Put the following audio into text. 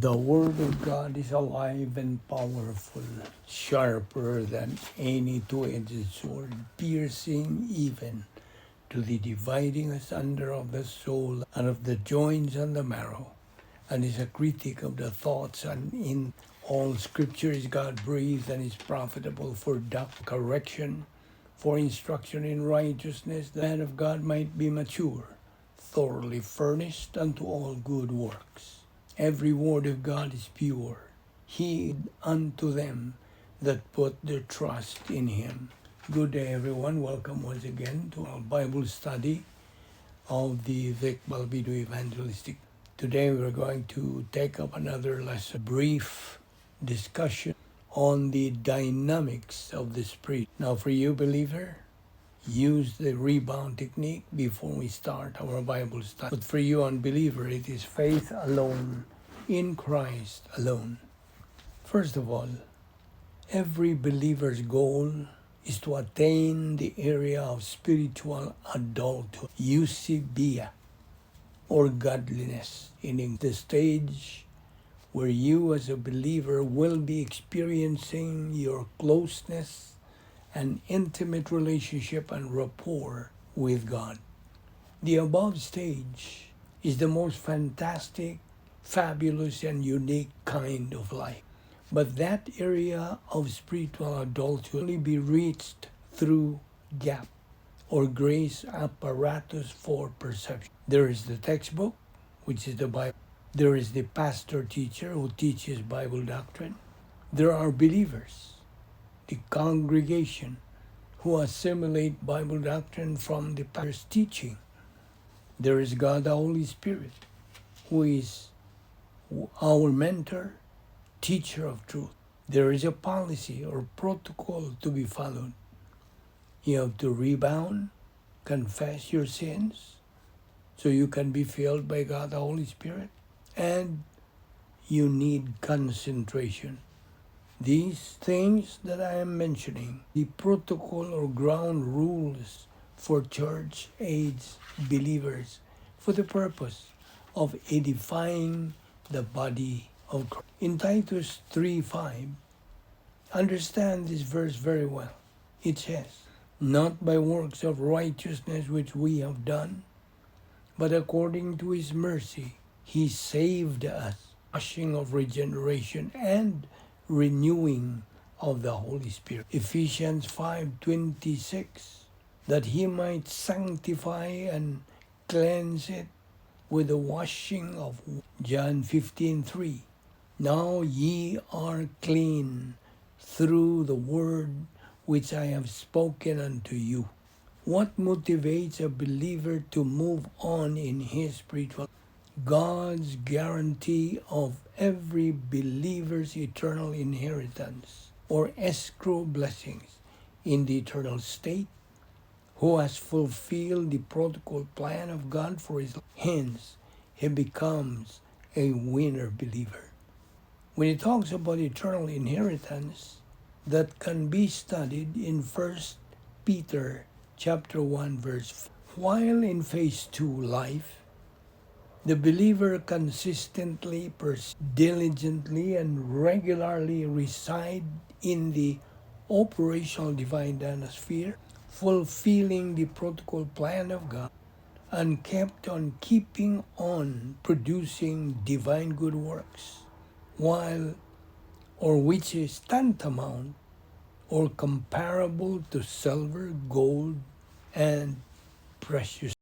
The Word of God is alive and powerful, sharper than any two-edged sword, piercing even to the dividing asunder of the soul and of the joints and the marrow, and is a critic of the thoughts and in all Scripture is God-breathed and is profitable for correction, for instruction in righteousness, that the man of God might be mature, thoroughly furnished unto all good works. Every word of God is pure, heed unto them that put their trust in him. Good day, everyone. Welcome once again to our Bible study of the Vic Balbido Evangelistic. Today we're going to take up another lesson, a brief discussion on the dynamics of the Spirit. Now for you, believer, use the rebound technique before we start our Bible study. But for you, unbeliever, it is faith alone, in Christ alone. First of all, every believer's goal is to attain the area of spiritual adulthood, eusebia, or godliness, in the stage where you as a believer will be experiencing your closeness an intimate relationship and rapport with God. The above stage is the most fantastic, fabulous, and unique kind of life. But that area of spiritual adulthood will only be reached through gap or grace apparatus for perception. There is the textbook, which is the Bible. There is the pastor-teacher who teaches Bible doctrine. There are believers, the congregation, who assimilate Bible doctrine from the pastor's teaching. There is God the Holy Spirit, who is our mentor, teacher of truth. There is a policy or protocol to be followed. You have to rebound, confess your sins, so you can be filled by God the Holy Spirit, and you need concentration. These things that I am mentioning, the protocol or ground rules for church-age believers for the purpose of edifying the body of Christ. In Titus 3:5, understand this verse very well. It says, not by works of righteousness which we have done, but according to his mercy, he saved us, washing of regeneration and renewing of the Holy Spirit. Ephesians 5:26, that he might sanctify and cleanse it with the washing of John 15:3. Now ye are clean through the word which I have spoken unto you. What motivates a believer to move on in his spiritual? God's guarantee of every believer's eternal inheritance or escrow blessings in the eternal state, who has fulfilled the protocol plan of God for his life. Hence, he becomes a winner believer. When he talks about eternal inheritance, that can be studied in 1 Peter chapter 1 verse 4. While in phase 2 life, the believer consistently, diligently, and regularly reside in the operational divine atmosphere, fulfilling the protocol plan of God, and kept on keeping on producing divine good works, which is tantamount or comparable to silver, gold, and precious